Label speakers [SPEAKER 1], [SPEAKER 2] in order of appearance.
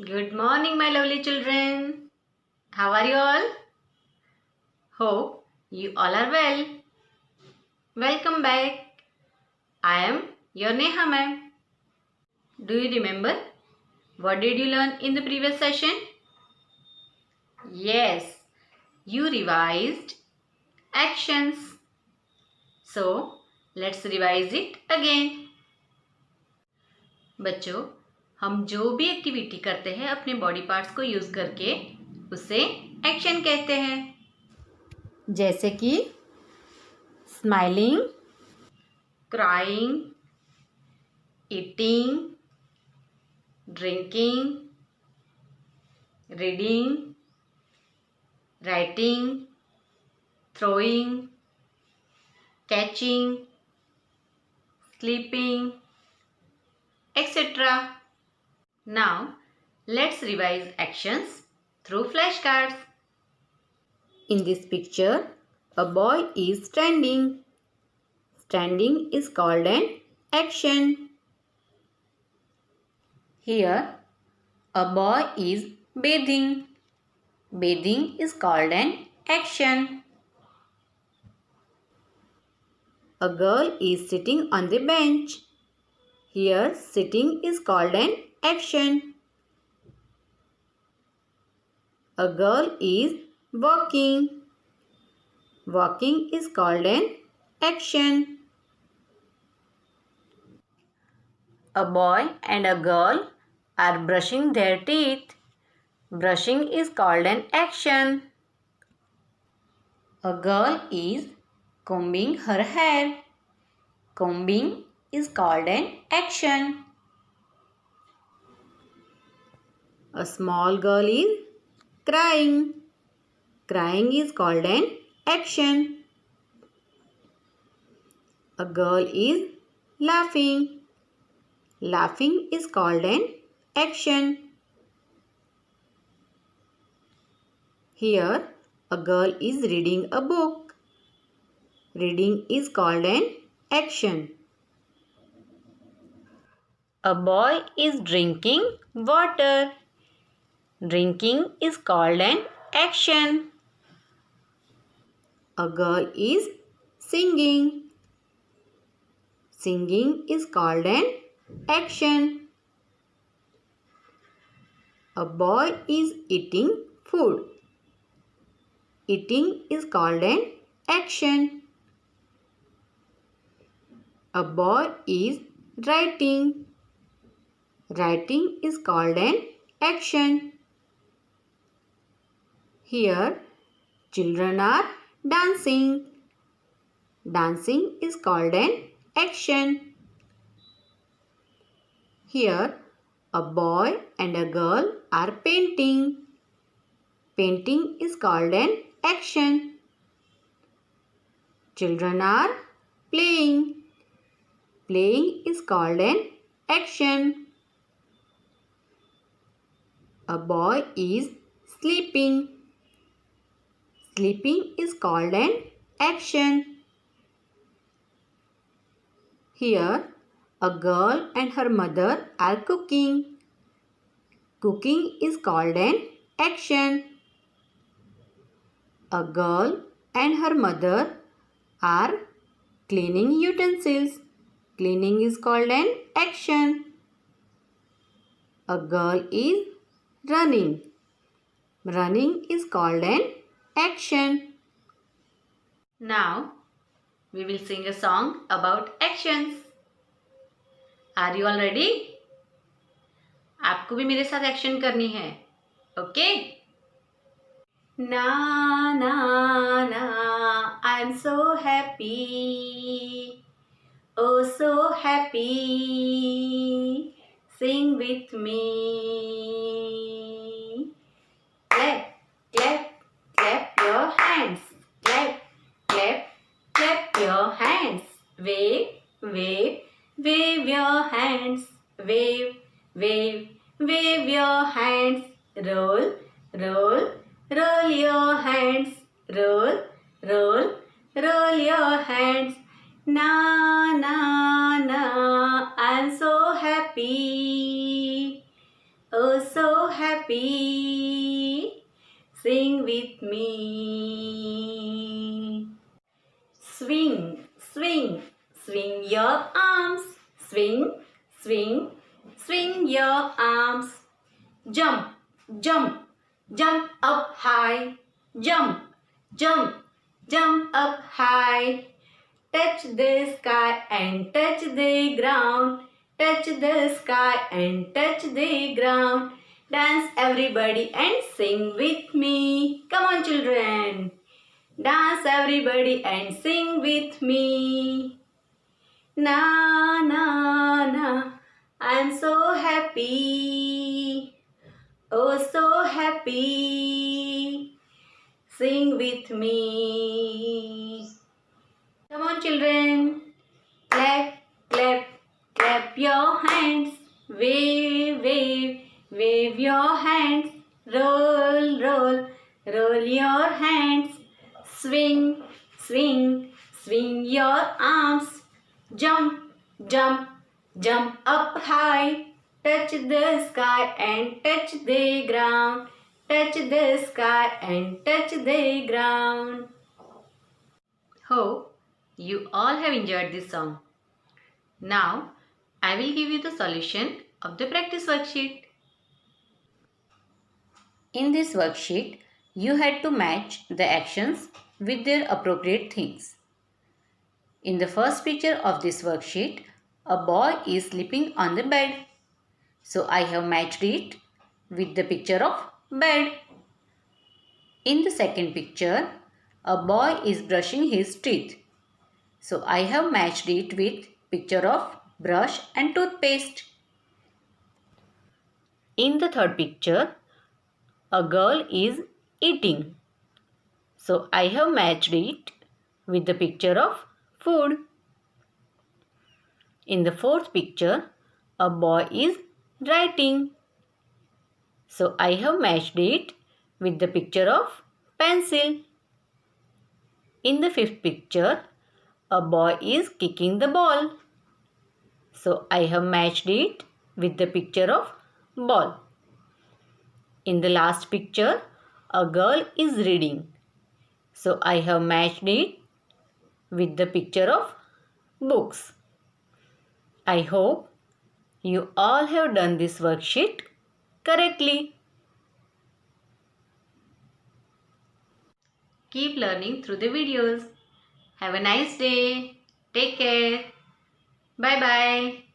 [SPEAKER 1] Good morning, my lovely children. How are you all? Hope you all are well. Welcome back. I am your Neha ma'am. Do you remember what did you learn in the previous session? Yes, you revised actions. So, let's revise it again. बच्चों, हम जो भी activity करते हैं अपने body parts को use करके उसे एक्शन कहते हैं, जैसे कि smiling, crying, eating, drinking, reading, writing, throwing, catching, sleeping, etc. Now, let's revise actions through flashcards. In this picture, a boy is standing. Standing is called an action. Here, a boy is bathing. Bathing is called an action. A girl is sitting on the bench. Here, sitting is called an action. A girl is walking. Walking is called an action. A boy and a girl are brushing their teeth. Brushing is called an action. A girl is combing her hair. Combing is called an action. A small girl is crying. Crying is called an action. A girl is laughing. Laughing is called an action. Here, a girl is reading a book. Reading is called an action. A boy is drinking water. Drinking is called an action. A girl is singing. Singing is called an action. A boy is eating food. Eating is called an action. A boy is writing. Writing is called an action. Here, children are dancing. Dancing is called an action. Here, a boy and a girl are painting. Painting is called an action. Children are playing. Playing is called an action. A boy is sleeping. Sleeping is called an action. Here, a girl and her mother are cooking. Cooking is called an action. A girl and her mother are cleaning utensils. Cleaning is called an action. A girl is running. Running is called an action. Now, we will sing a song about actions. Are you all ready? आपको भी मेरे साथ action करनी है, okay? ना ना ना, I am so happy. Oh, so happy. Sing with me. Clap, clap, clap your hands. Clap, clap, clap your hands. Wave, wave, wave your hands. Wave, wave, wave your hands. Roll, roll, roll your hands. Roll, roll, roll your hands. Na na na, I'm so happy. oh so happy. Sing with me. Swing, swing, swing your arms. Swing, swing, swing your arms. Jump, jump, jump up high. Jump, jump, jump up high. Touch the sky and touch the ground. Touch the sky and touch the ground. Dance everybody and sing with me. Come on children. Dance everybody and sing with me. Na na na. I'm so happy. Oh so happy. Sing with me. Come on children. Clap, clap, clap your hands. Wave, wave, wave your hands. Roll, roll, roll your hands. Swing, swing, swing your arms. Jump, jump, jump up high. Touch the sky and touch the ground. Touch the sky and touch the ground. Hope you all have enjoyed this song. Now, I will give you the solution of the practice worksheet. In this worksheet, you had to match the actions with their appropriate things. In the first picture of this worksheet, a boy is sleeping on the bed. So I have matched it with the picture of bed. In the second picture, a boy is brushing his teeth. So I have matched it with picture of brush and toothpaste. In the third picture, a girl is eating. So I have matched it with the picture of food. In the fourth picture, a boy is writing. So I have matched it with the picture of pencil. In the fifth picture, a boy is kicking the ball. So I have matched it with the picture of ball. In the last picture, a girl is reading. So I have matched it with the picture of books. I hope you all have done this worksheet correctly. Keep learning through the videos. Have a nice day. Take care. Bye bye.